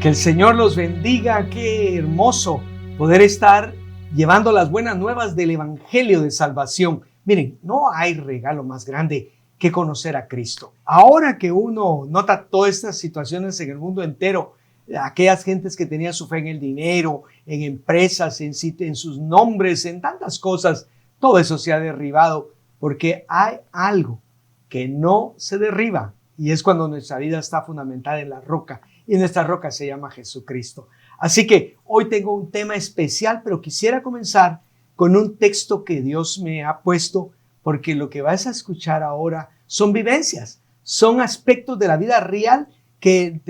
Que el Señor los bendiga. Qué hermoso poder estar llevando las buenas nuevas del Evangelio de salvación. Miren, no hay regalo más grande que conocer a Cristo. Ahora que uno nota todas estas situaciones en el mundo entero, aquellas gentes que tenían su fe en el dinero, en empresas, en sus nombres, en tantas cosas, todo eso se ha derribado porque hay algo que no se derriba y es cuando nuestra vida está fundamentada en la roca. Y nuestra roca se llama Jesucristo. Así que hoy tengo un tema especial, pero quisiera comenzar con un texto que Dios me ha puesto, porque lo que vas a escuchar ahora son vivencias, son aspectos de la vida real que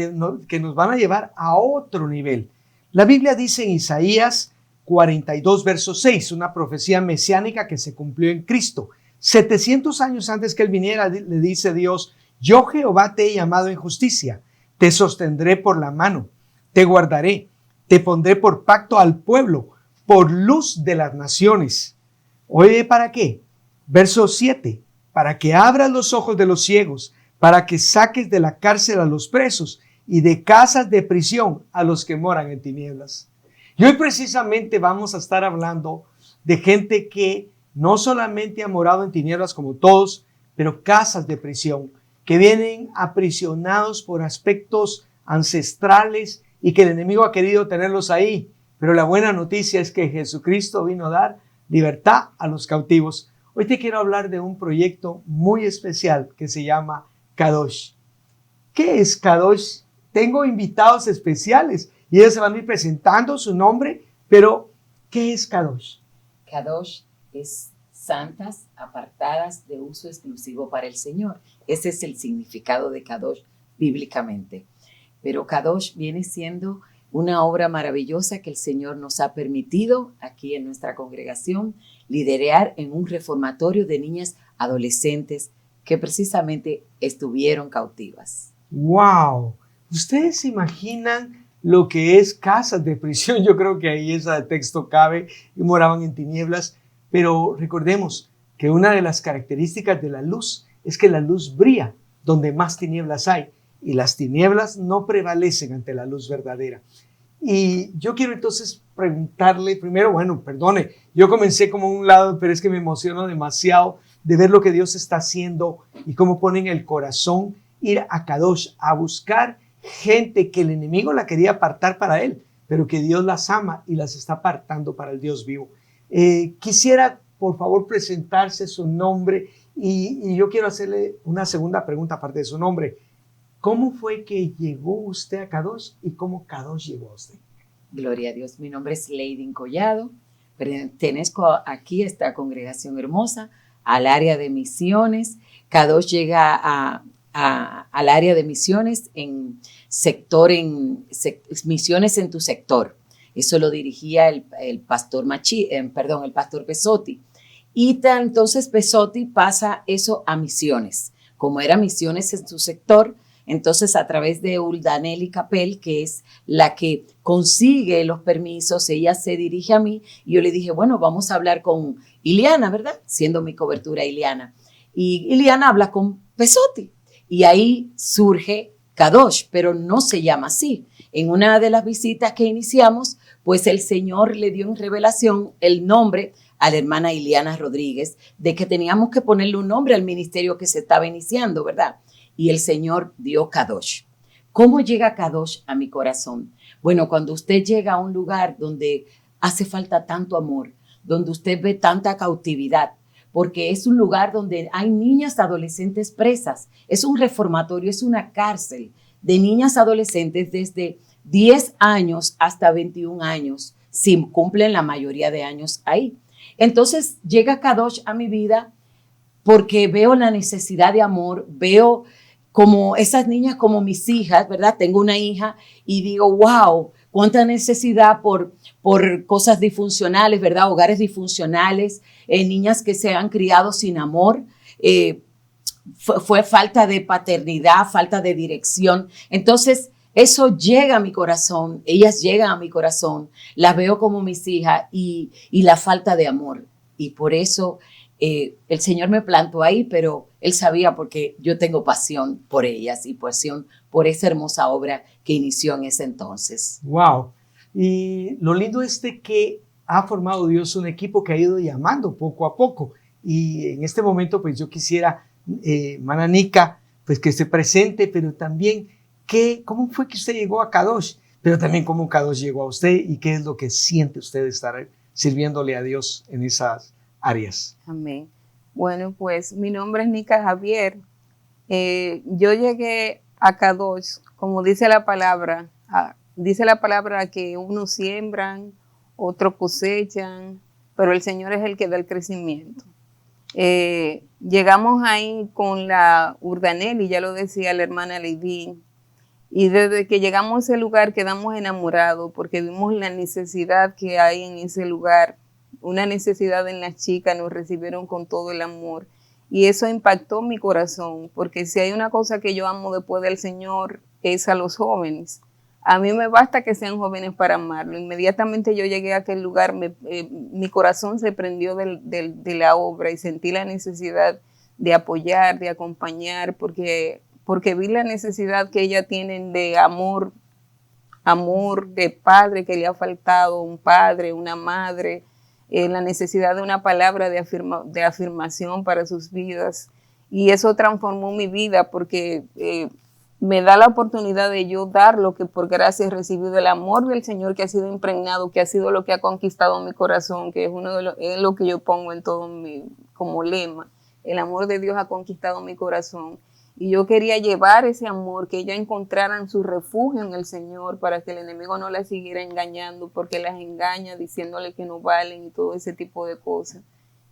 nos van a llevar a otro nivel. La Biblia dice en Isaías 42, verso 6, una profecía mesiánica que se cumplió en Cristo. 700 años antes que Él viniera, le dice Dios: yo Jehová te he llamado en justicia. Te sostendré por la mano, te guardaré, te pondré por pacto al pueblo, por luz de las naciones. Oye, ¿para qué? Verso 7, para que abras los ojos de los ciegos, para que saques de la cárcel a los presos y de casas de prisión a los que moran en tinieblas. Y hoy precisamente vamos a estar hablando de gente que no solamente ha morado en tinieblas como todos, pero casas de prisión, que vienen aprisionados por aspectos ancestrales y que el enemigo ha querido tenerlos ahí. Pero la buena noticia es que Jesucristo vino a dar libertad a los cautivos. Hoy te quiero hablar de un proyecto muy especial que se llama Kadosh. ¿Qué es Kadosh? Tengo invitados especiales y ellos se van a ir presentando su nombre, pero ¿qué es Kadosh? Kadosh es santas, apartadas, de uso exclusivo para el Señor. Ese es el significado de Kadosh bíblicamente. Pero Kadosh viene siendo una obra maravillosa que el Señor nos ha permitido aquí en nuestra congregación liderar en un reformatorio de niñas adolescentes que precisamente estuvieron cautivas. ¡Wow! ¿Ustedes se imaginan lo que es casas de prisión? Yo creo que ahí ese texto cabe, y moraban en tinieblas. Pero recordemos que una de las características de la luz es que la luz brilla donde más tinieblas hay y las tinieblas no prevalecen ante la luz verdadera. Y yo quiero entonces preguntarle primero, perdone, yo comencé como un lado, pero es que me emociono demasiado de ver lo que Dios está haciendo y cómo pone en el corazón ir a Kadosh, a buscar gente que el enemigo la quería apartar para él, pero que Dios las ama y las está apartando para el Dios vivo. Quisiera, por favor, presentarse su nombre y yo quiero hacerle una segunda pregunta aparte de su nombre. ¿Cómo fue que llegó usted a Kadosh y cómo Kadosh llegó a usted? Gloria a Dios. Mi nombre es Leydin Collado. Pertenezco aquí a esta congregación hermosa, al área de misiones. Kadosh llega al área de misiones misiones en tu sector. Eso lo dirigía el pastor el pastor Pesotti. Y entonces Pesotti pasa eso a misiones. Como era misiones en su sector, entonces a través de Uldaneli Capel, que es la que consigue los permisos, ella se dirige a mí y yo le dije, bueno, vamos a hablar con Iliana, ¿verdad? Siendo mi cobertura Iliana. Y Iliana habla con Pesotti y ahí surge Kadosh, pero no se llama así. En una de las visitas que iniciamos, pues el Señor le dio en revelación el nombre a la hermana Iliana Rodríguez de que teníamos que ponerle un nombre al ministerio que se estaba iniciando, ¿verdad? Y el Señor dio Kadosh. ¿Cómo llega Kadosh a mi corazón? Bueno, cuando usted llega a un lugar donde hace falta tanto amor, donde usted ve tanta cautividad, porque es un lugar donde hay niñas adolescentes presas, es un reformatorio, es una cárcel de niñas adolescentes desde 10 años hasta 21 años, si cumplen la mayoría de años ahí. Entonces llega Kadosh a mi vida porque veo la necesidad de amor, veo como esas niñas como mis hijas, ¿verdad? Tengo una hija y digo, wow, cuánta necesidad por cosas disfuncionales, ¿verdad? Hogares disfuncionales, niñas que se han criado sin amor, fue falta de paternidad, falta de dirección. Entonces, eso llega a mi corazón, ellas llegan a mi corazón, las veo como mis hijas y la falta de amor. Y por eso el Señor me plantó ahí, pero Él sabía porque yo tengo pasión por ellas y pasión por esa hermosa obra que inició en ese entonces. Wow. Y lo lindo es de que ha formado Dios un equipo que ha ido llamando poco a poco. Y en este momento, pues yo quisiera, Mananica, pues que esté presente, pero también cómo fue que usted llegó a Kadosh, pero también cómo Kadosh llegó a usted y qué es lo que siente usted de estar sirviéndole a Dios en esas áreas. Amén. Bueno, pues mi nombre es Nica Javier. Yo llegué a Kadosh, como dice la palabra que unos siembran, otros cosechan, pero el Señor es el que da el crecimiento. Llegamos ahí con la Urdanel, y ya lo decía la hermana Lady, y desde que llegamos a ese lugar quedamos enamorados porque vimos la necesidad que hay en ese lugar, una necesidad en las chicas, nos recibieron con todo el amor y eso impactó mi corazón, porque si hay una cosa que yo amo después del Señor es a los jóvenes. A mí me basta que sean jóvenes para amarlo. Inmediatamente yo llegué a aquel lugar, mi corazón se prendió de la obra y sentí la necesidad de apoyar, de acompañar, porque vi la necesidad que ellas tienen de amor de padre que le ha faltado, un padre, una madre, la necesidad de una palabra de afirmación para sus vidas. Y eso transformó mi vida porque me da la oportunidad de yo dar lo que por gracia he recibido, el amor del Señor que ha sido impregnado, que ha sido lo que ha conquistado mi corazón, que es lo que yo pongo en todo como lema. El amor de Dios ha conquistado mi corazón. Y yo quería llevar ese amor, que ellas encontraran su refugio en el Señor para que el enemigo no las siguiera engañando, porque las engaña diciéndole que no valen y todo ese tipo de cosas.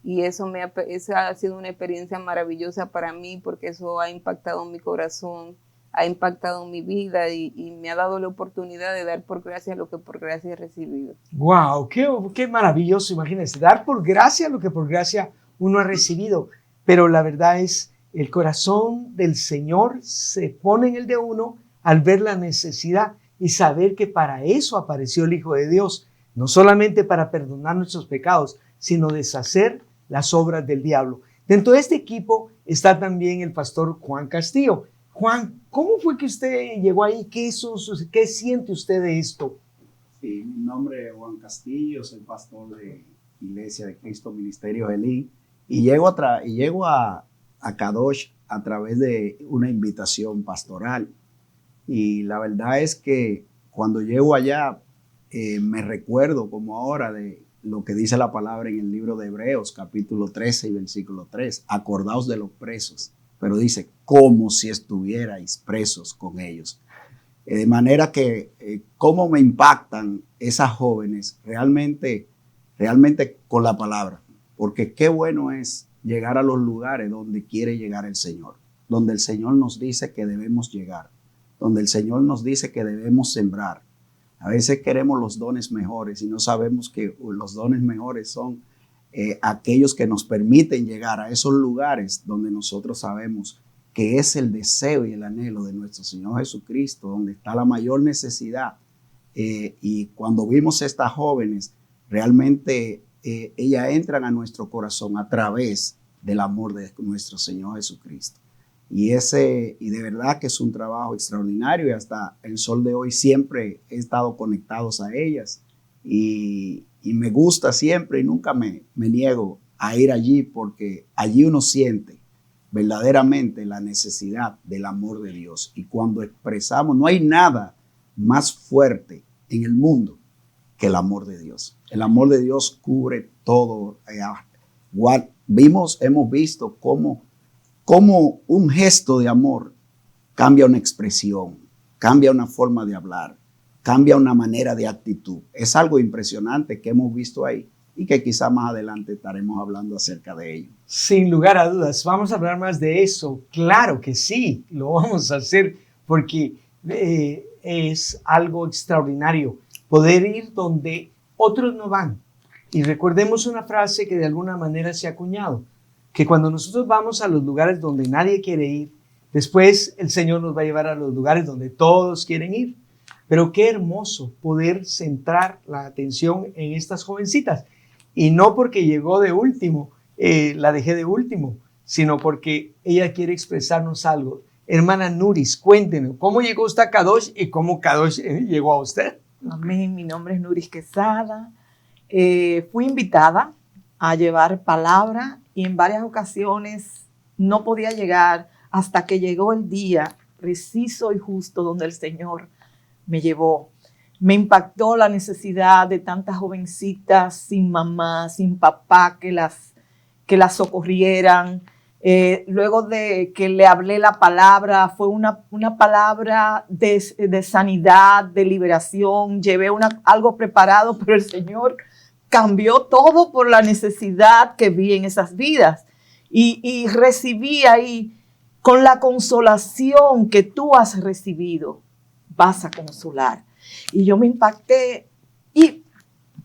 Y esa ha sido una experiencia maravillosa para mí, porque eso ha impactado mi corazón, ha impactado mi vida y me ha dado la oportunidad de dar por gracia lo que por gracia he recibido. ¡Wow! ¡Qué maravilloso! Imagínense, dar por gracia lo que por gracia uno ha recibido. Pero la verdad es, el corazón del Señor se pone en el de uno al ver la necesidad y saber que para eso apareció el Hijo de Dios, no solamente para perdonar nuestros pecados, sino deshacer las obras del diablo. Dentro de este equipo está también el pastor Juan Castillo. Juan, ¿cómo fue que usted llegó ahí? ¿Qué siente usted de esto? Sí, mi nombre es Juan Castillo, soy pastor de Iglesia de Cristo Ministerio Elí y llego a Kadosh a través de una invitación pastoral. Y la verdad es que cuando llego allá me recuerdo como ahora de lo que dice la palabra en el libro de Hebreos, capítulo 13 y versículo 3. Acordaos de los presos, pero dice, como si estuvierais presos con ellos. De manera que cómo me impactan esas jóvenes realmente con la palabra. Porque qué bueno es llegar a los lugares donde quiere llegar el Señor, donde el Señor nos dice que debemos llegar, donde el Señor nos dice que debemos sembrar. A veces queremos los dones mejores y no sabemos que los dones mejores son aquellos que nos permiten llegar a esos lugares donde nosotros sabemos que es el deseo y el anhelo de nuestro Señor Jesucristo, donde está la mayor necesidad. Y cuando vimos a estas jóvenes, realmente ellas entran a nuestro corazón a través del amor de nuestro Señor Jesucristo. Y de verdad que es un trabajo extraordinario y hasta el sol de hoy siempre he estado conectados a ellas y me gusta siempre y nunca me niego a ir allí porque allí uno siente verdaderamente la necesidad del amor de Dios. Y cuando expresamos, no hay nada más fuerte en el mundo que el amor de Dios. El amor de Dios cubre todo. Hemos visto cómo un gesto de amor cambia una expresión, cambia una forma de hablar, cambia una manera de actitud. Es algo impresionante que hemos visto ahí y que quizá más adelante estaremos hablando acerca de ello. Sin lugar a dudas, vamos a hablar más de eso. Claro que sí, lo vamos a hacer porque es algo extraordinario poder ir donde otros no van. Y recordemos una frase que de alguna manera se ha acuñado, que cuando nosotros vamos a los lugares donde nadie quiere ir, después el Señor nos va a llevar a los lugares donde todos quieren ir. Pero qué hermoso poder centrar la atención en estas jovencitas. Y no porque llegó de último, la dejé de último, sino porque ella quiere expresarnos algo. Hermana Nuris, cuéntenos, ¿cómo llegó usted a Kadosh y cómo Kadosh llegó a usted? Amén, mi nombre es Nuris Quesada. Fui invitada a llevar palabra y en varias ocasiones no podía llegar hasta que llegó el día preciso y justo donde el Señor me llevó. Me impactó la necesidad de tantas jovencitas sin mamá, sin papá, que las socorrieran. Luego de que le hablé la palabra, fue una palabra de sanidad, de liberación. Llevé algo preparado, pero el Señor cambió todo por la necesidad que vi en esas vidas. Y recibí ahí, con la consolación que tú has recibido, vas a consolar. Y yo me impacté y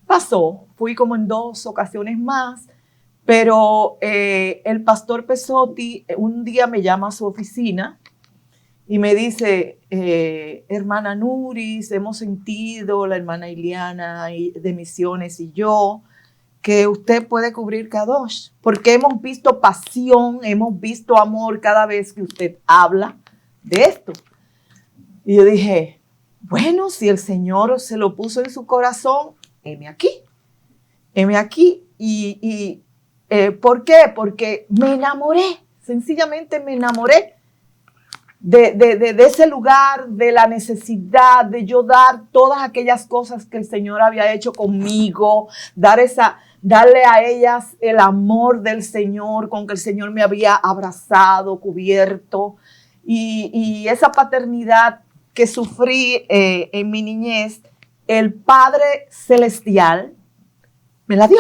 pasó. Fui como en 2 ocasiones más. Pero el pastor Pesotti un día me llama a su oficina y me dice, hermana Nuris, hemos sentido, la hermana Iliana de Misiones y yo, que usted puede cubrir Kadosh, porque hemos visto pasión, hemos visto amor cada vez que usted habla de esto. Y yo dije, bueno, si el Señor se lo puso en su corazón, heme aquí. ¿Por qué? Porque me enamoré, sencillamente me enamoré de ese lugar, de la necesidad de yo dar todas aquellas cosas que el Señor había hecho conmigo, darle a ellas el amor del Señor con que el Señor me había abrazado, cubierto, y esa paternidad que sufrí en mi niñez, el Padre Celestial me la dio.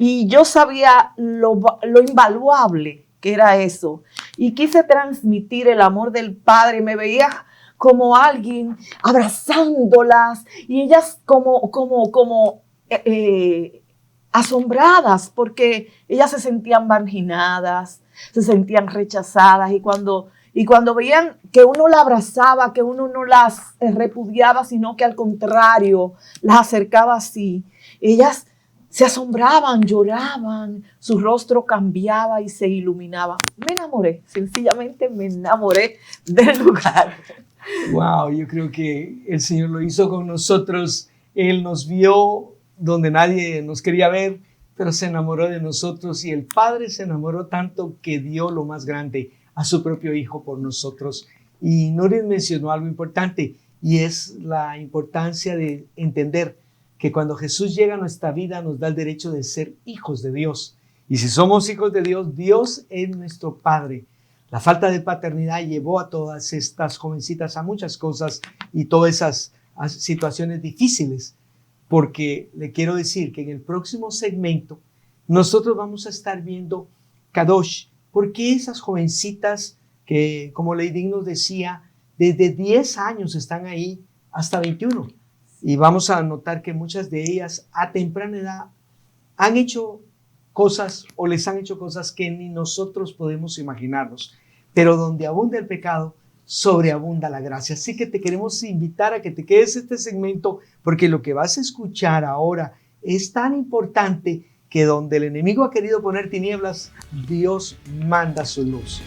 Y yo sabía lo invaluable que era eso. Y quise transmitir el amor del Padre. Me veía como alguien abrazándolas y ellas como asombradas porque ellas se sentían marginadas, se sentían rechazadas. Y cuando veían que uno la abrazaba, que uno no las repudiaba, sino que al contrario las acercaba así, ellas se asombraban, lloraban, su rostro cambiaba y se iluminaba. Me enamoré, sencillamente me enamoré del lugar. Wow, yo creo que el Señor lo hizo con nosotros. Él nos vio donde nadie nos quería ver, pero se enamoró de nosotros y el Padre se enamoró tanto que dio lo más grande, a su propio Hijo por nosotros. Y Nuris mencionó algo importante y es la importancia de entender que cuando Jesús llega a nuestra vida nos da el derecho de ser hijos de Dios. Y si somos hijos de Dios, Dios es nuestro Padre. La falta de paternidad llevó a todas estas jovencitas a muchas cosas y todas esas situaciones difíciles. Porque le quiero decir que en el próximo segmento nosotros vamos a estar viendo Kadosh. ¿Por qué esas jovencitas que, como Lady nos decía, desde 10 años están ahí hasta 21? Y vamos a notar que muchas de ellas a temprana edad han hecho cosas o les han hecho cosas que ni nosotros podemos imaginarnos. Pero donde abunda el pecado, sobreabunda la gracia. Así que te queremos invitar a que te quedes este segmento porque lo que vas a escuchar ahora es tan importante que donde el enemigo ha querido poner tinieblas, Dios manda su luz.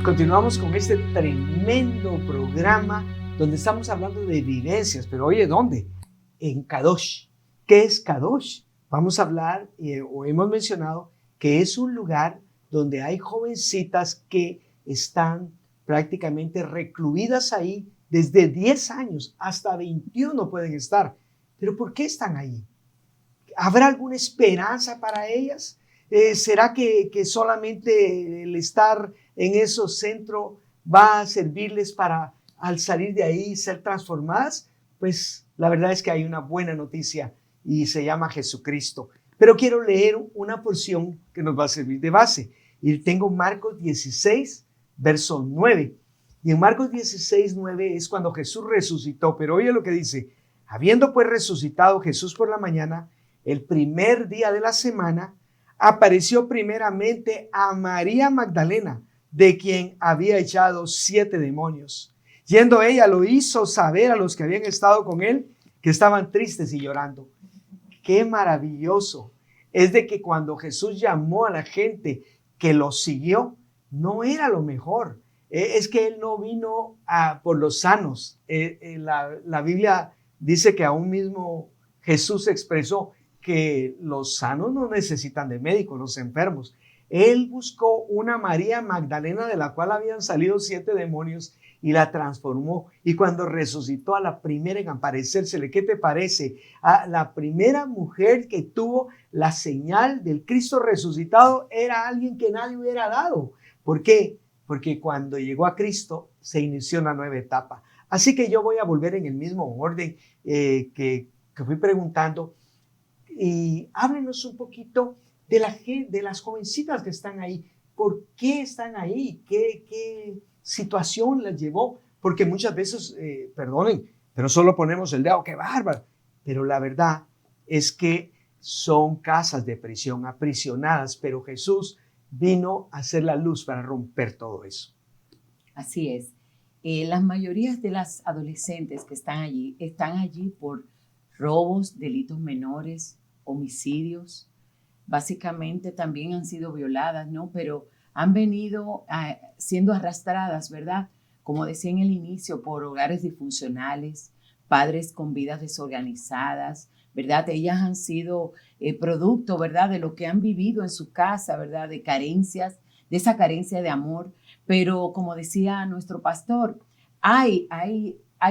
Continuamos con este tremendo programa donde estamos hablando de vivencias, pero oye, ¿dónde? En Kadosh. ¿Qué es Kadosh? Vamos a hablar, o hemos mencionado, que es un lugar donde hay jovencitas que están prácticamente recluidas ahí desde 10 años hasta 21 pueden estar. ¿Pero por qué están ahí? ¿Habrá alguna esperanza para ellas? ¿Será que solamente el estar en esos centros va a servirles para al salir de ahí ser transformadas? Pues la verdad es que hay una buena noticia y se llama Jesucristo. Pero quiero leer una porción que nos va a servir de base. Y tengo Marcos 16, verso 9. Y en Marcos 16, 9 es cuando Jesús resucitó. Pero oye lo que dice. Habiendo pues resucitado Jesús por la mañana, el primer día de la semana, apareció primeramente a María Magdalena, de quien había echado 7 demonios. Yendo ella, lo hizo saber a los que habían estado con él, que estaban tristes y llorando. Qué maravilloso es de que cuando Jesús llamó a la gente que lo siguió, no era lo mejor. Es que él no vino por los sanos. La Biblia dice que aún mismo Jesús expresó que los sanos no necesitan de médicos, los enfermos. Él buscó una María Magdalena de la cual habían salido 7 demonios y la transformó. Y cuando resucitó a la primera en aparecérsele, ¿qué te parece? A la primera mujer que tuvo la señal del Cristo resucitado era alguien que nadie hubiera dado. ¿Por qué? Porque cuando llegó a Cristo se inició una nueva etapa. Así que yo voy a volver en el mismo orden que fui preguntando. Y háblenos un poquito de las jovencitas que están ahí. ¿Por qué están ahí? ¿Qué situación las llevó? Porque muchas veces, perdonen, pero solo ponemos el dedo, ¡qué bárbaro! Pero la verdad es que son casas de prisión, aprisionadas, pero Jesús vino a hacer la luz para romper todo eso. Así es. Las mayorías de las adolescentes que están allí por robos, delitos menores, homicidios. Básicamente también han sido violadas, ¿no? Pero han venido siendo arrastradas, ¿verdad? Como decía en el inicio, por hogares disfuncionales, padres con vidas desorganizadas, ¿verdad? Ellas han sido producto, ¿verdad? De lo que han vivido en su casa, ¿verdad? De carencias, de esa carencia de amor. Pero como decía nuestro pastor, hay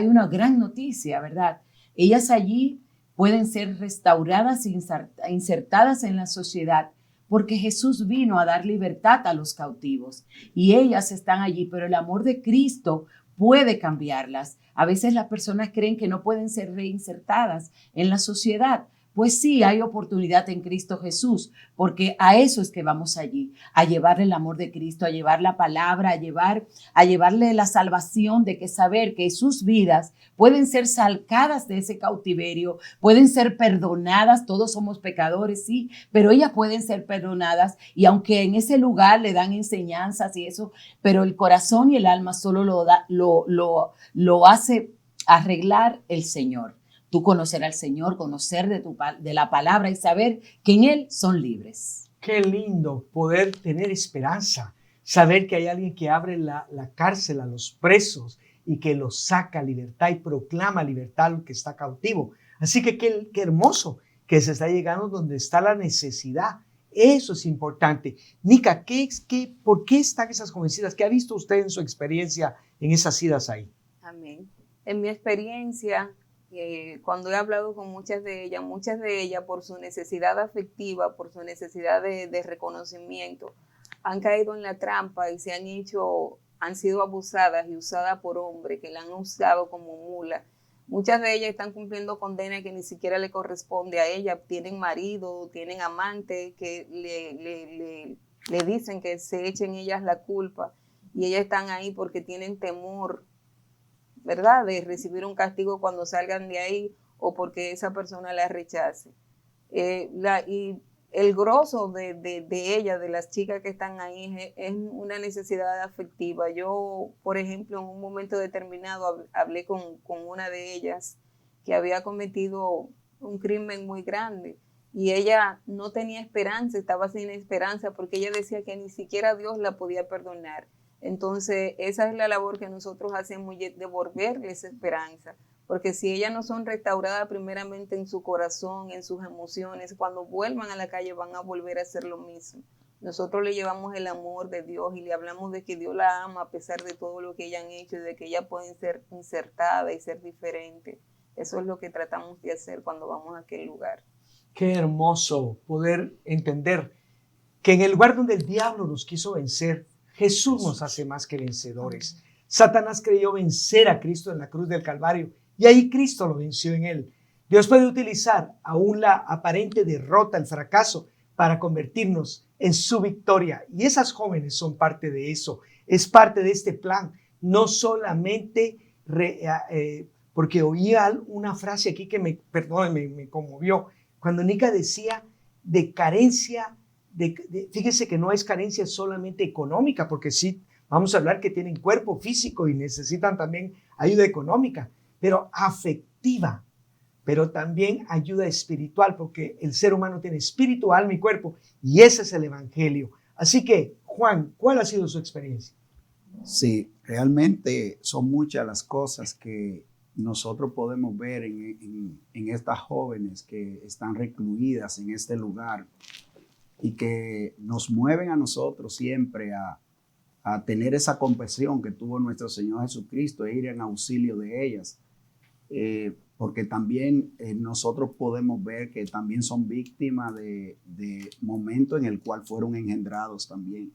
una gran noticia, ¿verdad? Ellas allí pueden ser restauradas e insertadas en la sociedad porque Jesús vino a dar libertad a los cautivos y ellas están allí, pero el amor de Cristo puede cambiarlas. A veces las personas creen que no pueden ser reinsertadas en la sociedad. Pues sí, hay oportunidad en Cristo Jesús, porque a eso es que vamos allí, a llevarle el amor de Cristo, a llevar la palabra, a llevarle la salvación de que saber que sus vidas pueden ser sacadas de ese cautiverio, pueden ser perdonadas, todos somos pecadores, sí, pero ellas pueden ser perdonadas y aunque en ese lugar le dan enseñanzas y eso, pero el corazón y el alma solo lo hace arreglar el Señor. Tú conocer al Señor, conocer de la palabra y saber que en Él son libres. Qué lindo poder tener esperanza, saber que hay alguien que abre la cárcel a los presos y que los saca a libertad y proclama libertad al que está cautivo. Así que qué hermoso que se está llegando donde está la necesidad. Eso es importante. Nica, ¿por qué están esas jovencitas? ¿Qué ha visto usted en su experiencia en esas idas ahí? Amén. En mi experiencia, cuando he hablado con muchas de ellas por su necesidad afectiva, por su necesidad de reconocimiento, han caído en la trampa y han sido abusadas y usadas por hombres que la han usado como mula. Muchas de ellas están cumpliendo condena que ni siquiera le corresponde a ellas. Tienen marido, tienen amante que le dicen que se echen ellas la culpa y ellas están ahí porque tienen temor, ¿verdad?, de recibir un castigo cuando salgan de ahí o porque esa persona la rechace. Y el grosso de ellas, de las chicas que están ahí, es una necesidad afectiva. Yo, por ejemplo, en un momento determinado hablé con una de ellas que había cometido un crimen muy grande y ella no tenía esperanza, estaba sin esperanza porque ella decía que ni siquiera Dios la podía perdonar. Entonces, esa es la labor que nosotros hacemos, devolverles esperanza, porque si ellas no son restauradas primeramente en su corazón, en sus emociones, cuando vuelvan a la calle van a volver a hacer lo mismo. Nosotros le llevamos el amor de Dios y le hablamos de que Dios la ama a pesar de todo lo que ellas han hecho y de que ellas pueden ser insertadas y ser diferentes. Eso es lo que tratamos de hacer cuando vamos a aquel lugar. Qué hermoso poder entender que en el lugar donde el diablo nos quiso vencer, Jesús nos hace más que vencedores. Satanás creyó vencer a Cristo en la cruz del Calvario y ahí Cristo lo venció en él. Dios puede utilizar aún la aparente derrota, el fracaso, para convertirnos en su victoria. Y esas jóvenes son parte de eso, es parte de este plan. No solamente, porque oía una frase aquí que me conmovió, cuando Nica decía de carencia fíjese que no es carencia solamente económica, porque sí, vamos a hablar que tienen cuerpo físico y necesitan también ayuda económica, pero afectiva, pero también ayuda espiritual, porque el ser humano tiene espíritu, alma y cuerpo, y ese es el evangelio. Así que, Juan, ¿cuál ha sido su experiencia? Sí, realmente son muchas las cosas que nosotros podemos ver en estas jóvenes que están recluidas en este lugar y que nos mueven a nosotros siempre a tener esa compasión que tuvo nuestro Señor Jesucristo e ir en auxilio de ellas. Porque también nosotros podemos ver que también son víctimas de momentos en el cual fueron engendrados también.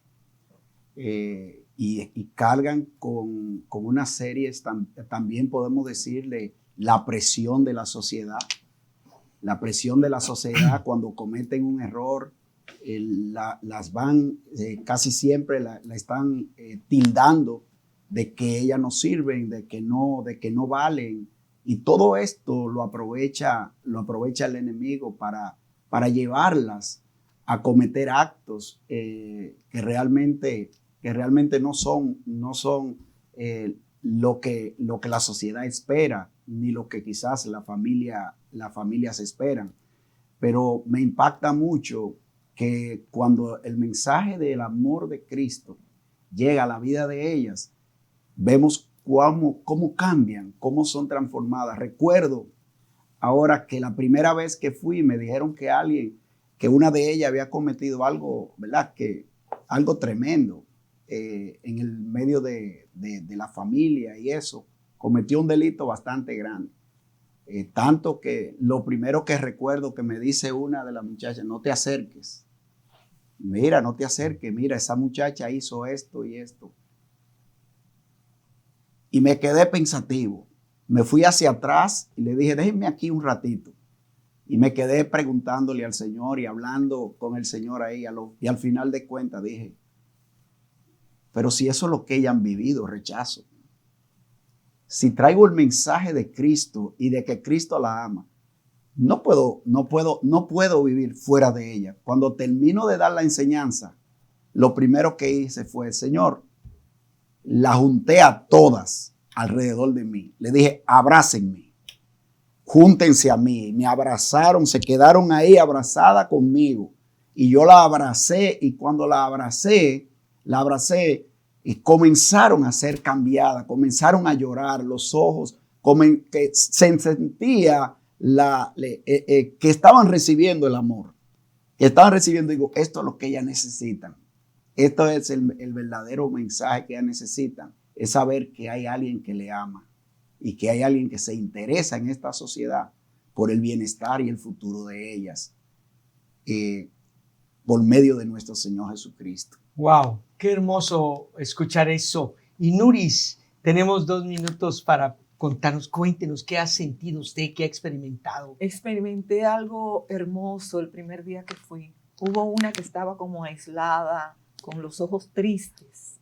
Y cargan con una serie, también podemos decirle, la presión de la sociedad. La presión de la sociedad cuando cometen un error, las van, casi siempre la están tildando de que ellas no sirven, de que no valen. Y todo esto lo aprovecha el enemigo para llevarlas a cometer actos que realmente no son lo que la sociedad espera, ni lo que quizás las familias esperan. Pero me impacta mucho que cuando el mensaje del amor de Cristo llega a la vida de ellas, vemos cómo cambian, cómo son transformadas. Recuerdo ahora que la primera vez que fui me dijeron que una de ellas había cometido algo, ¿verdad? Algo tremendo en el medio de la familia y eso. Cometió un delito bastante grande. Tanto que lo primero que recuerdo que me dice una de las muchachas, no te acerques. Mira, no te acerques. Mira, esa muchacha hizo esto y esto. Y me quedé pensativo. Me fui hacia atrás y le dije, déjenme aquí un ratito. Y me quedé preguntándole al Señor y hablando con el Señor ahí. Y al final de cuentas dije, pero si eso es lo que ellas han vivido, rechazo. Si traigo el mensaje de Cristo y de que Cristo la ama, no puedo vivir fuera de ella. Cuando termino de dar la enseñanza, lo primero que hice fue, Señor, la junté a todas alrededor de mí. Le dije, abrácenme, júntense a mí. Me abrazaron, se quedaron ahí abrazadas conmigo. Y yo la abracé y cuando la abracé y comenzaron a ser cambiadas, comenzaron a llorar los ojos, que se sentía que estaban recibiendo el amor, que estaban recibiendo, digo, esto es lo que ellas necesitan. Esto es el verdadero mensaje que ellas necesitan, es saber que hay alguien que le ama y que hay alguien que se interesa en esta sociedad por el bienestar y el futuro de ellas, por medio de nuestro Señor Jesucristo. ¡Wow! ¡Qué hermoso escuchar eso! Y Nuris, tenemos 2 minutos para contarnos, cuéntenos qué ha sentido usted, qué ha experimentado. Experimenté algo hermoso el primer día que fui. Hubo una que estaba como aislada, con los ojos tristes.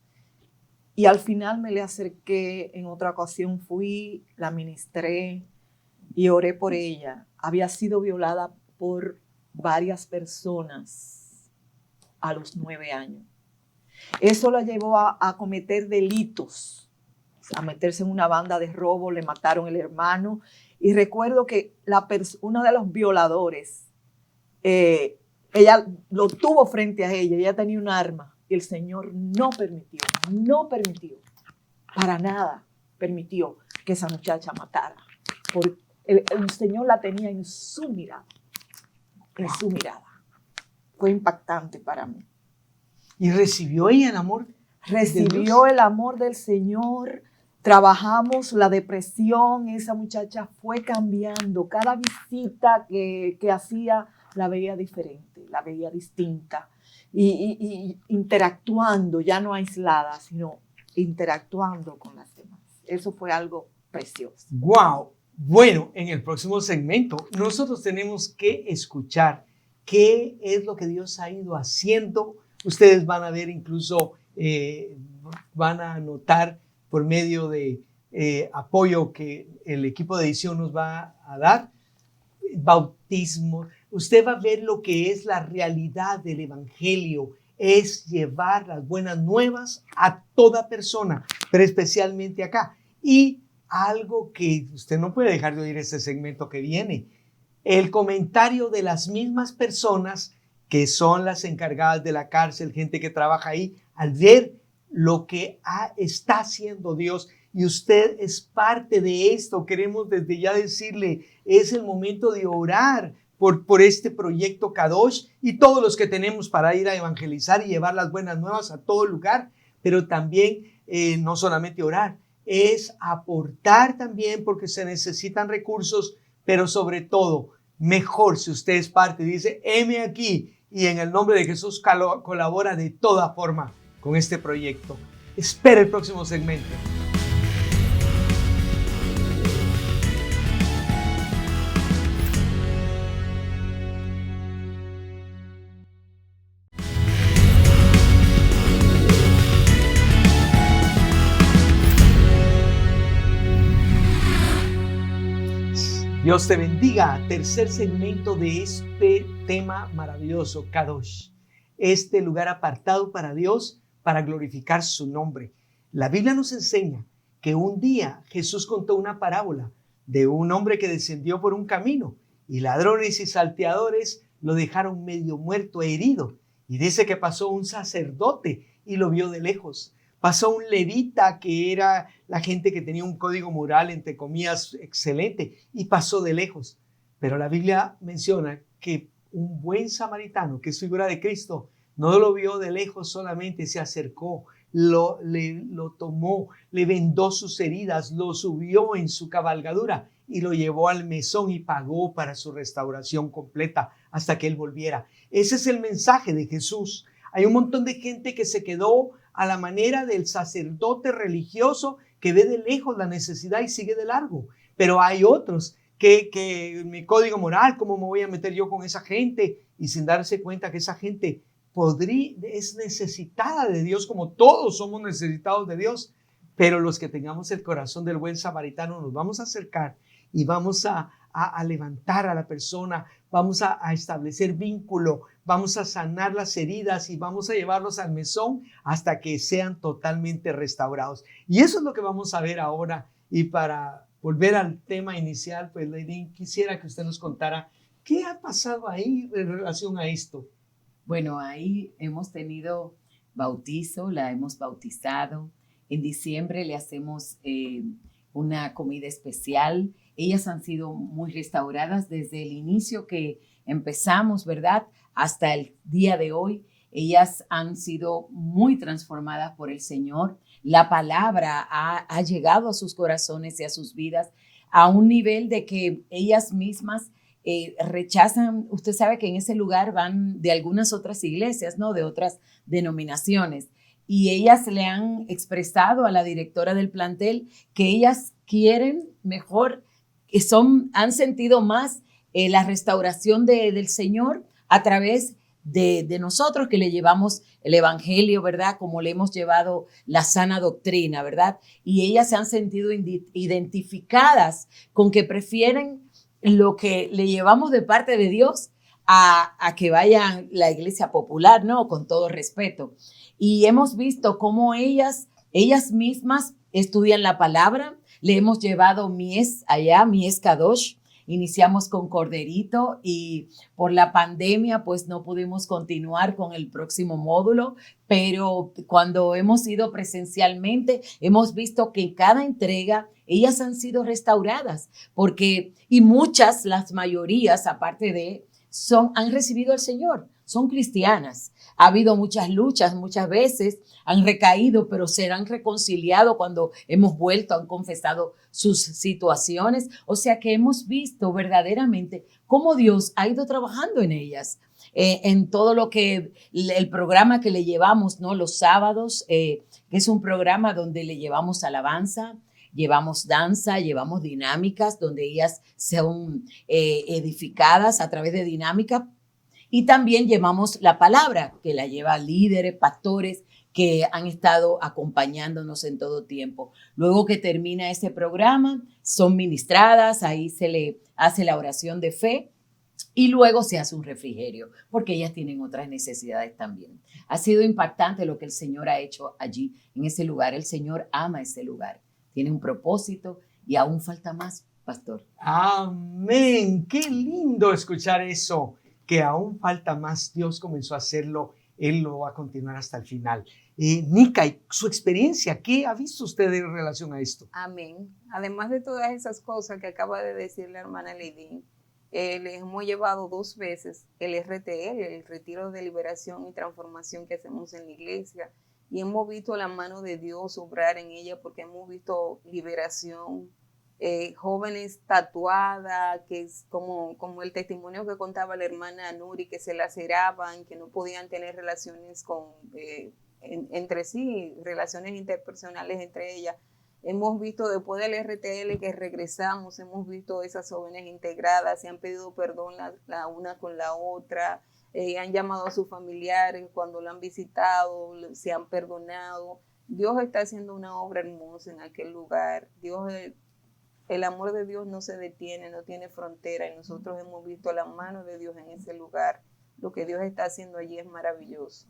Y al final me le acerqué, en otra ocasión fui, la ministré y oré por ella. Había sido violada por varias personas a los 9 años. Eso la llevó a cometer delitos, a meterse en una banda de robo, le mataron el hermano. Y recuerdo que uno de los violadores, ella lo tuvo frente a ella tenía un arma. Y el Señor no permitió, para nada permitió que esa muchacha matara. Porque el Señor la tenía en su mirada, Fue impactante para mí. ¿Y recibió ella el amor? Recibió el amor del Señor. Trabajamos la depresión. Esa muchacha fue cambiando. Cada visita que hacía la veía diferente, la veía distinta. Y interactuando, ya no aislada, sino interactuando con las demás. Eso fue algo precioso. ¡Wow! Bueno, en el próximo segmento nosotros tenemos que escuchar qué es lo que Dios ha ido haciendo. Ustedes van a ver incluso, van a notar por medio de apoyo que el equipo de edición nos va a dar, bautismo, usted va a ver lo que es la realidad del evangelio. Es llevar las buenas nuevas a toda persona, pero especialmente acá. Y algo que usted no puede dejar de oír este segmento que viene, el comentario de las mismas personas que son las encargadas de la cárcel, gente que trabaja ahí, al ver lo que está haciendo Dios y usted es parte de esto. Queremos desde ya decirle, es el momento de orar por este proyecto Kadosh y todos los que tenemos para ir a evangelizar y llevar las buenas nuevas a todo lugar, pero también no solamente orar, es aportar también porque se necesitan recursos, pero sobre todo, mejor si usted es parte y dice, heme aquí y en el nombre de Jesús colabora de toda forma con este proyecto. Espera el próximo segmento. Dios te bendiga. Tercer segmento de este tema maravilloso, Kadosh. Este lugar apartado para Dios, para glorificar su nombre. La Biblia nos enseña que un día Jesús contó una parábola de un hombre que descendió por un camino y ladrones y salteadores lo dejaron medio muerto, herido. Y dice que pasó un sacerdote y lo vio de lejos. Pasó un levita, que era la gente que tenía un código moral, entre comillas, excelente, y pasó de lejos. Pero la Biblia menciona que un buen samaritano, que es figura de Cristo, no lo vio de lejos solamente, se acercó, lo tomó, le vendó sus heridas, lo subió en su cabalgadura y lo llevó al mesón y pagó para su restauración completa hasta que él volviera. Ese es el mensaje de Jesús. Hay un montón de gente que se quedó a la manera del sacerdote religioso que ve de lejos la necesidad y sigue de largo. Pero hay otros que mi código moral, ¿cómo me voy a meter yo con esa gente? Y sin darse cuenta que esa gente es necesitada de Dios, como todos somos necesitados de Dios. Pero los que tengamos el corazón del buen samaritano nos vamos a acercar y vamos a levantar a la persona, vamos a establecer vínculo, vamos a sanar las heridas y vamos a llevarlos al mesón hasta que sean totalmente restaurados. Y eso es lo que vamos a ver ahora. Y para volver al tema inicial, pues Leilín, quisiera que usted nos contara qué ha pasado ahí en relación a esto. Bueno, ahí hemos tenido bautizo, la hemos bautizado. En diciembre le hacemos una comida especial. Ellas han sido muy restauradas desde el inicio que empezamos, ¿verdad? Hasta el día de hoy. Ellas han sido muy transformadas por el Señor. La palabra ha llegado a sus corazones y a sus vidas a un nivel de que ellas mismas rechazan. Usted sabe que en ese lugar van de algunas otras iglesias, ¿no? De otras denominaciones. Y ellas le han expresado a la directora del plantel que ellas quieren mejor, han sentido más la restauración del Señor a través de nosotros, que le llevamos el evangelio, ¿verdad? Como le hemos llevado la sana doctrina, ¿verdad? Y ellas se han sentido identificadas con que prefieren lo que le llevamos de parte de Dios a que vayan la iglesia popular, ¿no? Con todo respeto. Y hemos visto cómo ellas mismas estudian la palabra. Le hemos llevado mies allá, mies Kadosh. Iniciamos con corderito y por la pandemia pues no pudimos continuar con el próximo módulo, pero cuando hemos ido presencialmente hemos visto que en cada entrega ellas han sido restauradas, y muchas, las mayorías aparte de, han recibido al Señor, son cristianas. Ha habido muchas luchas, muchas veces han recaído, pero se han reconciliado cuando hemos vuelto, han confesado sus situaciones. O sea que hemos visto verdaderamente cómo Dios ha ido trabajando en ellas. En todo lo que el programa que le llevamos, ¿no? Los sábados, que es un programa donde le llevamos alabanza, llevamos danza, llevamos dinámicas, donde ellas son edificadas a través de dinámica. Y también llevamos la palabra, que la lleva líderes, pastores, que han estado acompañándonos en todo tiempo. Luego que termina ese programa, son ministradas, ahí se le hace la oración de fe Y luego se hace un refrigerio, porque ellas tienen otras necesidades también. Ha sido impactante lo que el Señor ha hecho allí, en ese lugar. El Señor ama ese lugar, tiene un propósito y aún falta más, pastor. Amén. Qué lindo escuchar eso, que aún falta más. Dios comenzó a hacerlo, Él lo va a continuar hasta el final. Nica, su experiencia, ¿qué ha visto usted en relación a esto? Amén. Además de todas esas cosas que acaba de decir la hermana Lady, les hemos llevado 2 veces el RTL, el Retiro de Liberación y Transformación que hacemos en la iglesia, y hemos visto la mano de Dios obrar en ella, porque hemos visto liberación, jóvenes tatuadas, que es como el testimonio que contaba la hermana Nuri, que se laceraban, que no podían tener relaciones entre sí, relaciones interpersonales entre ellas. Hemos visto después del RTL que regresamos, hemos visto esas jóvenes integradas, se han pedido perdón la una con la otra, han llamado a sus familiares cuando la han visitado, se han perdonado. Dios está haciendo una obra hermosa en aquel lugar. El amor de Dios no se detiene, no tiene frontera, y nosotros hemos visto la mano de Dios en ese lugar. Lo que Dios está haciendo allí es maravilloso.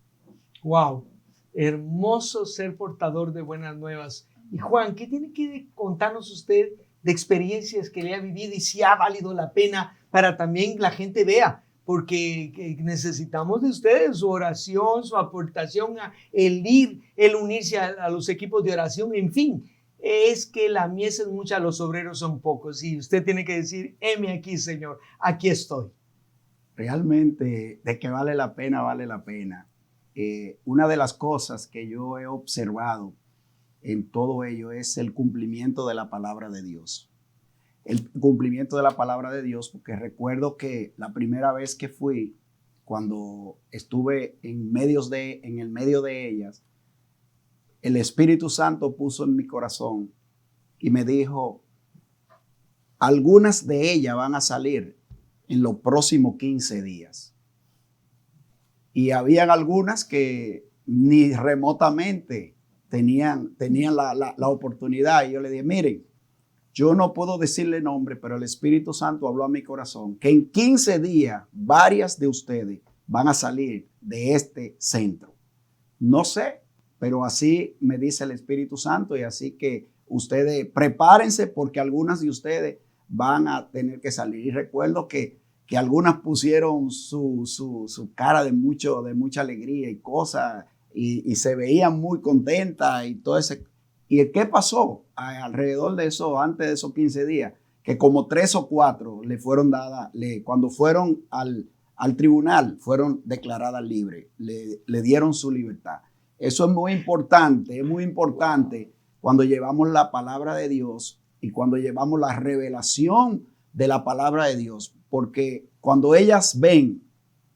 Wow, hermoso ser portador de buenas nuevas. Y Juan, ¿qué tiene que contarnos usted de experiencias que le ha vivido y si ha valido la pena para también la gente vea? Porque necesitamos de ustedes su oración, su aportación, el unirse a los equipos de oración, en fin. Es que la mies es mucha, los obreros son pocos y usted tiene que decir, heme aquí, Señor, aquí estoy. Realmente, de que vale la pena, vale la pena. Una de las cosas que yo he observado en todo ello es el cumplimiento de la palabra de Dios. El cumplimiento de la palabra de Dios, porque recuerdo que la primera vez que fui, cuando estuve en el medio de ellas, el Espíritu Santo puso en mi corazón y me dijo, algunas de ellas van a salir en los próximos 15 días. Y habían algunas que ni remotamente tenían la oportunidad. Y yo le dije, miren, yo no puedo decirle nombre, pero el Espíritu Santo habló a mi corazón que en 15 días varias de ustedes van a salir de este centro. No sé, pero así me dice el Espíritu Santo, y así que ustedes prepárense porque algunas de ustedes van a tener que salir. Y recuerdo que algunas pusieron su cara de mucha alegría y cosas, y se veían muy contentas y todo ese. ¿Y qué pasó alrededor de eso, antes de esos 15 días? Que como 3 o 4 le fueron dadas, cuando fueron al tribunal, fueron declaradas libres, le dieron su libertad. Eso es muy importante cuando llevamos la palabra de Dios y cuando llevamos la revelación de la palabra de Dios, porque cuando ellas ven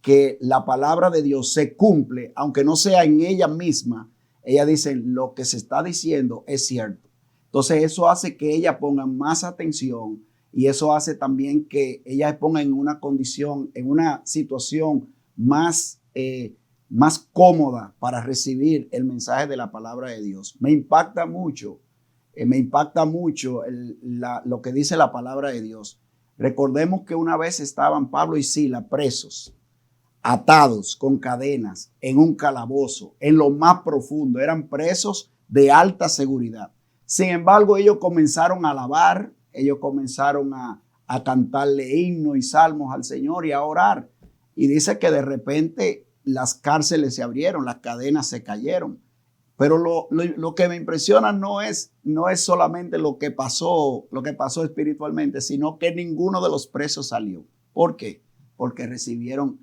que la palabra de Dios se cumple, aunque no sea en ella misma, ellas dicen, lo que se está diciendo es cierto. Entonces eso hace que ellas pongan más atención, y eso hace también que ellas pongan en una condición, en una situación más cómoda para recibir el mensaje de la palabra de Dios. Me impacta mucho lo que dice la palabra de Dios. Recordemos que una vez estaban Pablo y Sila presos, atados con cadenas en un calabozo, en lo más profundo. Eran presos de alta seguridad. Sin embargo, ellos comenzaron a alabar, ellos comenzaron a cantarle himnos y salmos al Señor y a orar. Y dice que de repente las cárceles se abrieron, las cadenas se cayeron. Pero lo que me impresiona no es solamente lo que pasó espiritualmente, sino que ninguno de los presos salió. ¿Por qué? Porque recibieron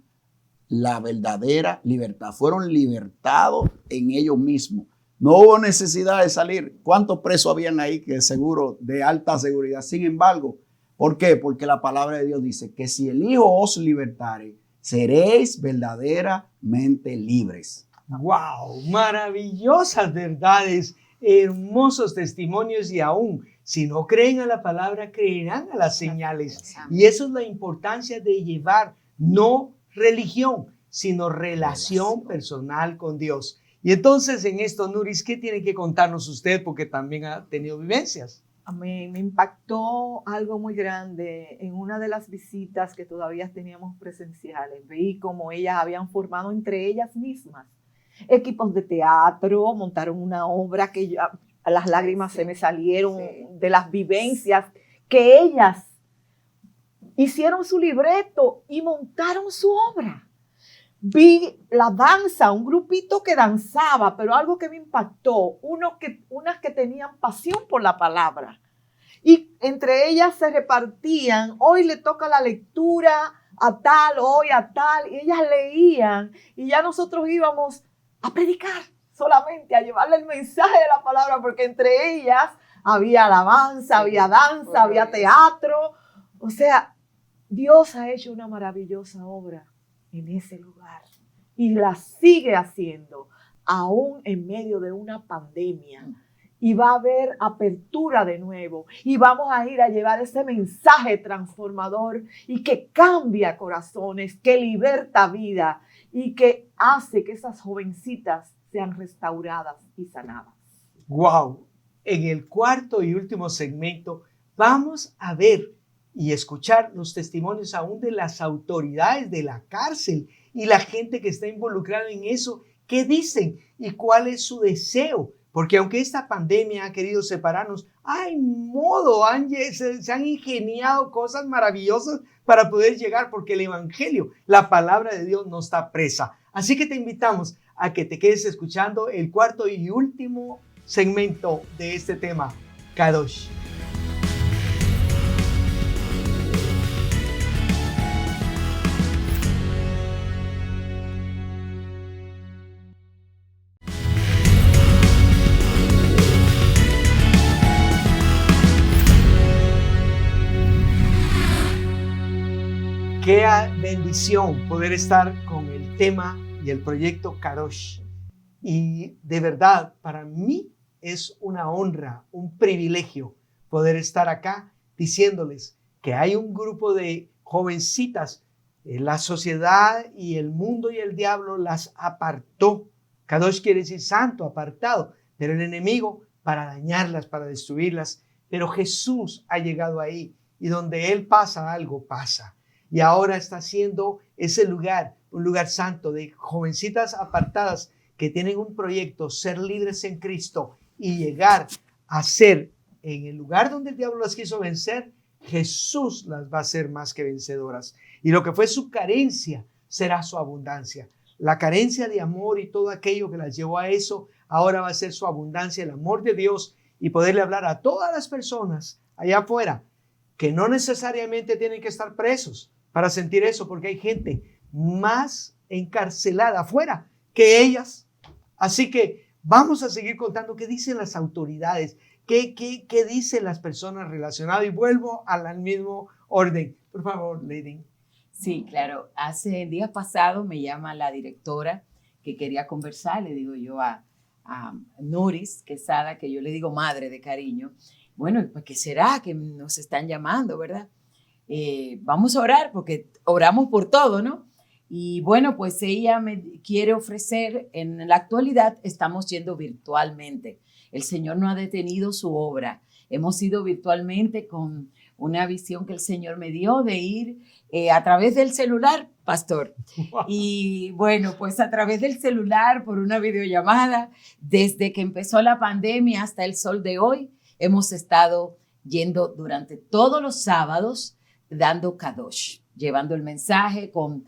la verdadera libertad. Fueron libertados en ellos mismos. No hubo necesidad de salir. ¿Cuántos presos habían ahí que seguro de alta seguridad? Sin embargo, ¿por qué? Porque la palabra de Dios dice que si el Hijo os libertare, seréis verdaderamente libres. ¡Wow! Maravillosas verdades, hermosos testimonios, y aún si no creen a la palabra, creerán a las señales. Y eso es la importancia de llevar no religión, sino relación personal con Dios. Y entonces en esto, Nuris, ¿qué tiene que contarnos usted? Porque también ha tenido vivencias. me impactó algo muy grande en una de las visitas que todavía teníamos presenciales. Vi cómo ellas habían formado entre ellas mismas equipos de teatro, montaron una obra que las lágrimas se me salieron de las vivencias, que ellas hicieron su libreto y montaron su obra. Vi la danza, un grupito que danzaba, pero algo que me impactó, unas que tenían pasión por la palabra. Y entre ellas se repartían, hoy le toca la lectura a tal, hoy a tal, y ellas leían, y ya nosotros íbamos a predicar solamente, a llevarle el mensaje de la palabra, porque entre ellas había alabanza, había danza, había teatro. O sea, Dios ha hecho una maravillosa obra en ese lugar y la sigue haciendo aún en medio de una pandemia, y va a haber apertura de nuevo y vamos a ir a llevar ese mensaje transformador y que cambia corazones, que liberta vida y que hace que esas jovencitas sean restauradas y sanadas. Wow. En el cuarto y último segmento vamos a ver y escuchar los testimonios aún de las autoridades de la cárcel y la gente que está involucrada en eso, qué dicen y cuál es su deseo. Porque aunque esta pandemia ha querido separarnos, hay modo, se han ingeniado cosas maravillosas para poder llegar, porque el evangelio, la palabra de Dios, no está presa. Así que te invitamos a que te quedes escuchando el cuarto y último segmento de este tema, Kadosh. Qué bendición poder estar con el tema y el proyecto Kadosh. Y de verdad, para mí es una honra, un privilegio poder estar acá diciéndoles que hay un grupo de jovencitas, la sociedad y el mundo y el diablo las apartó. Kadosh quiere decir santo, apartado, pero el enemigo para dañarlas, para destruirlas. Pero Jesús ha llegado ahí y donde Él pasa, algo pasa. Y ahora está haciendo ese lugar, un lugar santo de jovencitas apartadas que tienen un proyecto, ser libres en Cristo y llegar a ser en el lugar donde el diablo las quiso vencer, Jesús las va a hacer más que vencedoras. Y lo que fue su carencia será su abundancia. La carencia de amor y todo aquello que las llevó a eso, ahora va a ser su abundancia, el amor de Dios, y poderle hablar a todas las personas allá afuera que no necesariamente tienen que estar presos para sentir eso, porque hay gente más encarcelada afuera que ellas. Así que vamos a seguir contando qué dicen las autoridades, qué dicen las personas relacionadas, y vuelvo al mismo orden. Por favor, Lady. Sí, claro. Hace días pasados me llama la directora que quería conversar, le digo yo a Nuris Quesada, que yo le digo madre de cariño. Bueno, pues ¿qué será que nos están llamando, verdad? Vamos a orar porque oramos por todo, ¿no? Y bueno, pues ella me quiere ofrecer, en la actualidad estamos yendo virtualmente. El Señor no ha detenido su obra. Hemos ido virtualmente con una visión que el Señor me dio de ir a través del celular, pastor. Wow. Y bueno, pues a través del celular, por una videollamada, desde que empezó la pandemia hasta el sol de hoy, hemos estado yendo durante todos los sábados dando Kadosh, llevando el mensaje con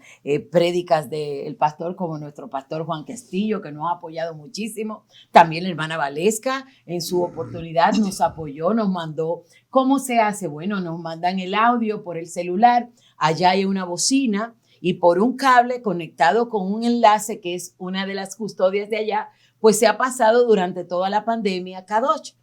prédicas del pastor como nuestro pastor Juan Castillo, que nos ha apoyado muchísimo. También la hermana Valesca en su oportunidad nos apoyó, nos mandó. ¿Cómo se hace? Bueno, nos mandan el audio por el celular, allá hay una bocina y por un cable conectado con un enlace que es una de las custodias de allá, pues se ha pasado durante toda la pandemia Kadosh.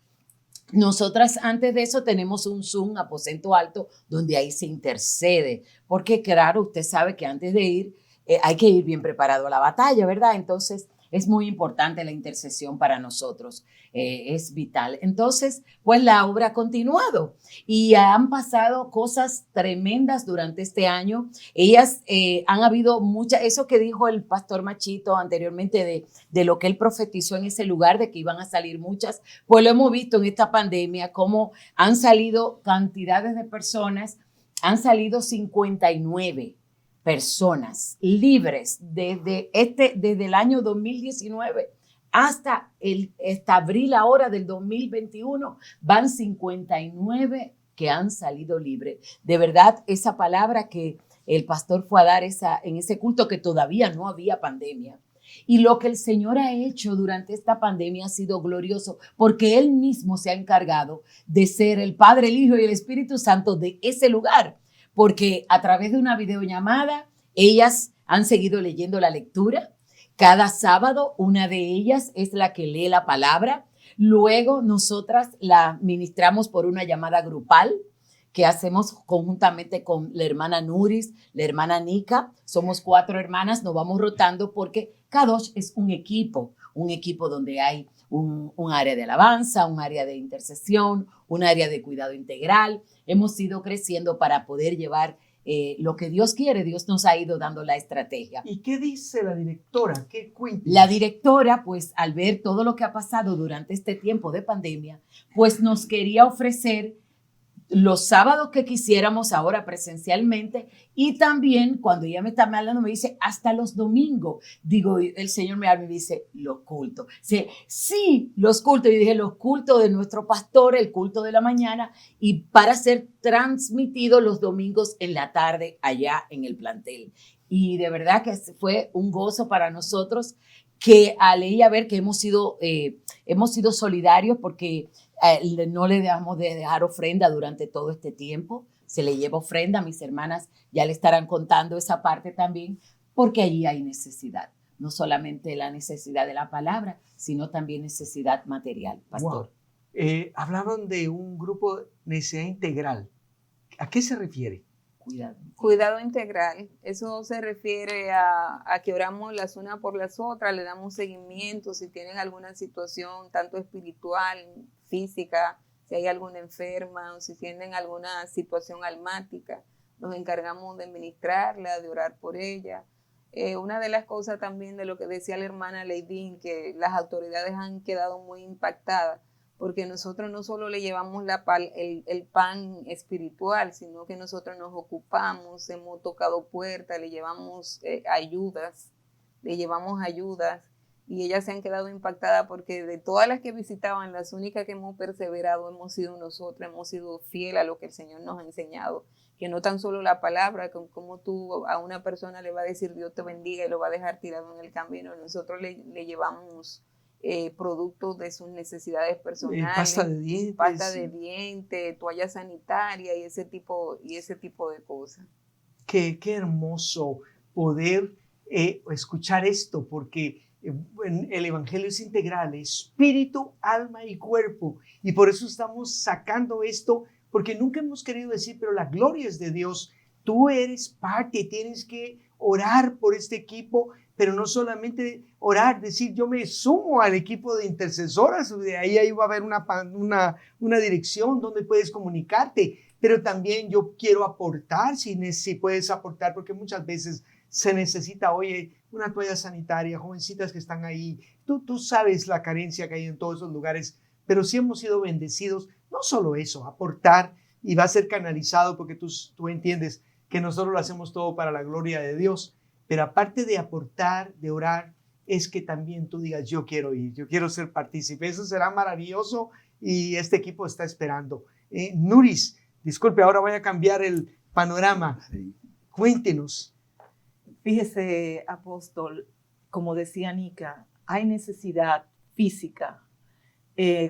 Nosotras antes de eso tenemos un Zoom, aposento alto, donde ahí se intercede, porque claro, usted sabe que antes de ir hay que ir bien preparado a la batalla, ¿verdad? Entonces Es muy importante la intercesión para nosotros, es vital. Entonces, pues la obra ha continuado y han pasado cosas tremendas durante este año. Ellas han habido muchas, eso que dijo el pastor Machito anteriormente de lo que él profetizó en ese lugar, de que iban a salir muchas, pues lo hemos visto en esta pandemia, cómo han salido cantidades de personas, han salido 59 personas libres desde el año 2019 hasta abril ahora del 2021, van 59 que han salido libres. De verdad, esa palabra que el pastor fue a dar en ese culto, que todavía no había pandemia. Y lo que el Señor ha hecho durante esta pandemia ha sido glorioso, porque Él mismo se ha encargado de ser el Padre, el Hijo y el Espíritu Santo de ese lugar, porque a través de una videollamada ellas han seguido leyendo la lectura. Cada sábado una de ellas es la que lee la palabra. Luego nosotras la ministramos por una llamada grupal que hacemos conjuntamente con la hermana Nuris, la hermana Nika. Somos 4 hermanas, nos vamos rotando porque Kadosh es un equipo donde hay un área de alabanza, un área de intercesión, un área de cuidado integral. Hemos ido creciendo para poder llevar lo que Dios quiere. Dios nos ha ido dando la estrategia. ¿Y qué dice la directora? ¿Qué cuenta? La directora, pues al ver todo lo que ha pasado durante este tiempo de pandemia, pues nos quería ofrecer los sábados que quisiéramos ahora presencialmente, y también cuando ella me está hablando me dice hasta los domingos. Digo, el Señor me habla y me dice los cultos. Sí, los cultos. Yo dije los cultos de nuestro pastor, el culto de la mañana, y para ser transmitido los domingos en la tarde allá en el plantel. Y de verdad que fue un gozo para nosotros, que al ella ver que hemos sido solidarios, porque no le dejamos de dejar ofrenda durante todo este tiempo. Se le lleva ofrenda, mis hermanas ya le estarán contando esa parte también, porque allí hay necesidad. No solamente la necesidad de la palabra, sino también necesidad material, pastor. Wow. Hablaron de un grupo de necesidad integral. ¿A qué se refiere? Cuidado integral. Eso se refiere a que oramos las unas por las otras, le damos seguimiento si tienen alguna situación, tanto espiritual, física, si hay alguna enferma o si tienen alguna situación almática, nos encargamos de ministrarla, de orar por ella. Una de las cosas también de lo que decía la hermana Leidín, que las autoridades han quedado muy impactadas, porque nosotros no solo le llevamos el pan espiritual, sino que nosotros nos ocupamos, hemos tocado puertas, le llevamos ayudas, y ellas se han quedado impactadas porque de todas las que visitaban, las únicas que hemos perseverado hemos sido nosotros, hemos sido fieles a lo que el Señor nos ha enseñado, que no tan solo la palabra, como tú a una persona le va a decir Dios te bendiga y lo va a dejar tirado en el camino, nosotros le llevamos productos de sus necesidades personales, pasta de dientes, toalla sanitaria y ese tipo de cosas. Qué hermoso poder escuchar esto, porque el evangelio es integral, espíritu, alma y cuerpo, y por eso estamos sacando esto, porque nunca hemos querido decir, pero la gloria es de Dios. Tú eres parte, tienes que orar por este equipo, pero no solamente orar, decir yo me sumo al equipo de intercesoras, de ahí va a haber una dirección donde puedes comunicarte, pero también yo quiero aportar, si puedes aportar, porque muchas veces se necesita, oye, una toalla sanitaria, jovencitas que están ahí, tú sabes la carencia que hay en todos esos lugares, pero sí hemos sido bendecidos, no solo eso, aportar, y va a ser canalizado porque tú entiendes que nosotros lo hacemos todo para la gloria de Dios. Pero aparte de aportar, de orar, es que también tú digas, yo quiero ir, yo quiero ser partícipe. Eso será maravilloso y este equipo está esperando. Nuris, disculpe, ahora voy a cambiar el panorama. Sí. Cuéntenos. Fíjese, apóstol, como decía Nika, hay necesidad física.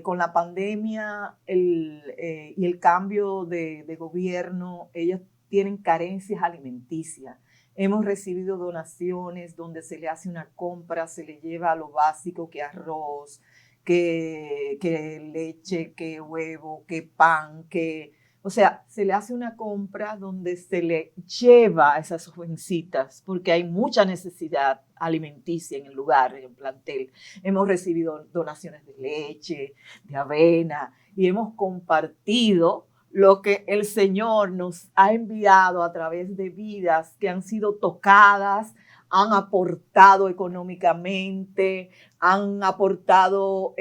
Con la pandemia y el cambio de gobierno, ellos tienen carencias alimenticias. Hemos recibido donaciones donde se le hace una compra, se le lleva lo básico, que arroz, que leche, que huevo, que pan, que O sea, se le hace una compra donde se le lleva esas jovencitas, porque hay mucha necesidad alimenticia en el lugar, en el plantel. Hemos recibido donaciones de leche, de avena, y hemos compartido lo que el Señor nos ha enviado a través de vidas que han sido tocadas, han aportado económicamente, han aportado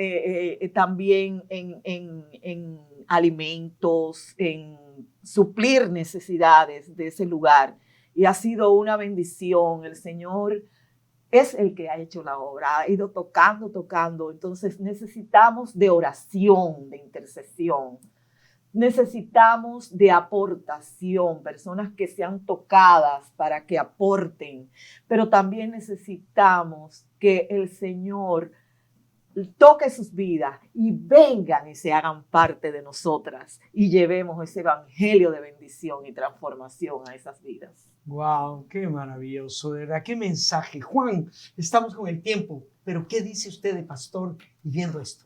también en alimentos, en suplir necesidades de ese lugar. Y ha sido una bendición. El Señor es el que ha hecho la obra, ha ido tocando. Entonces necesitamos de oración, de intercesión. Necesitamos de aportación, personas que sean tocadas para que aporten, pero también necesitamos que el Señor toque sus vidas y vengan y se hagan parte de nosotras y llevemos ese evangelio de bendición y transformación a esas vidas. Wow, qué maravilloso, de verdad, qué mensaje. Juan, estamos con el tiempo, pero ¿qué dice usted de pastor y viendo esto?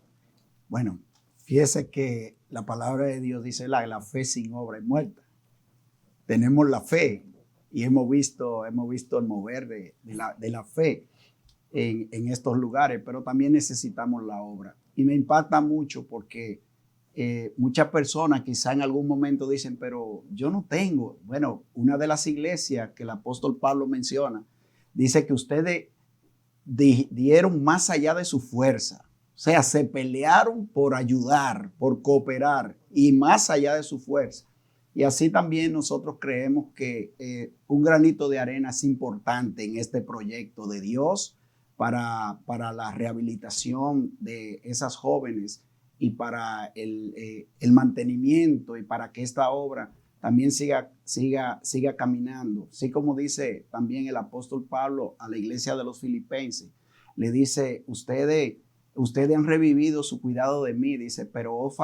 Bueno, fíjese que la palabra de Dios dice la fe sin obra es muerta. Tenemos la fe y hemos visto el mover de la fe en estos lugares, pero también necesitamos la obra. Y me impacta mucho porque muchas personas quizá en algún momento dicen, pero yo no tengo. Bueno, una de las iglesias que el apóstol Pablo menciona, dice que ustedes dieron más allá de su fuerza. O sea, se pelearon por ayudar, por cooperar y más allá de su fuerza. Y así también nosotros creemos que un granito de arena es importante en este proyecto de Dios para la rehabilitación de esas jóvenes y para el mantenimiento y para que esta obra también siga caminando. Así como dice también el apóstol Pablo a la iglesia de los filipenses, le dice, ustedes han revivido su cuidado de mí, dice, pero os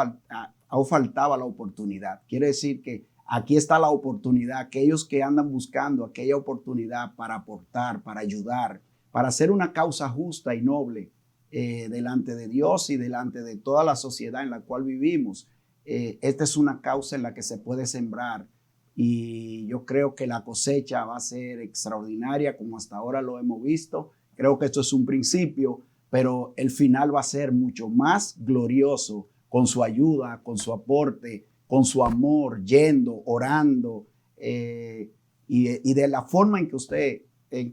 faltaba la oportunidad. Quiere decir que aquí está la oportunidad, aquellos que andan buscando aquella oportunidad para aportar, para ayudar, para hacer una causa justa y noble delante de Dios y delante de toda la sociedad en la cual vivimos. Esta es una causa en la que se puede sembrar y yo creo que la cosecha va a ser extraordinaria como hasta ahora lo hemos visto. Creo que esto es un principio, pero el final va a ser mucho más glorioso con su ayuda, con su aporte, con su amor, yendo, orando y de la forma en que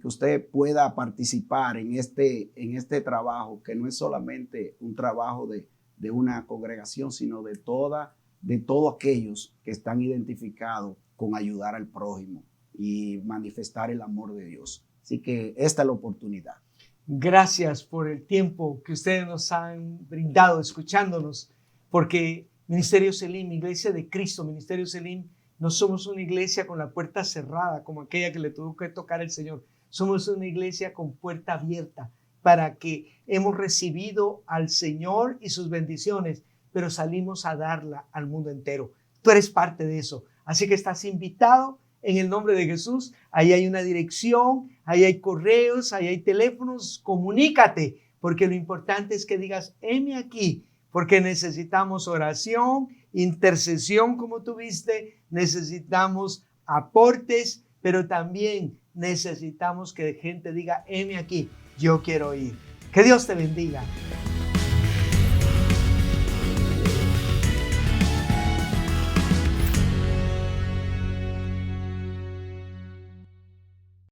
usted pueda participar en este trabajo, que no es solamente un trabajo de una congregación, sino de todos aquellos que están identificados con ayudar al prójimo y manifestar el amor de Dios. Así que esta es la oportunidad. Gracias por el tiempo que ustedes nos han brindado escuchándonos, porque Ministerio Selim, Iglesia de Cristo, Ministerio Selim, no somos una iglesia con la puerta cerrada como aquella que le tuvo que tocar el Señor. Somos una iglesia con puerta abierta para que hemos recibido al Señor y sus bendiciones, pero salimos a darla al mundo entero. Tú eres parte de eso. Así que estás invitado en el nombre de Jesús. Ahí hay una dirección, ahí hay correos, ahí hay teléfonos. Comunícate, porque lo importante es que digas, heme aquí, porque necesitamos oración, intercesión, como tuviste, necesitamos aportes, pero también necesitamos que gente diga, heme aquí, yo quiero ir. Que Dios te bendiga.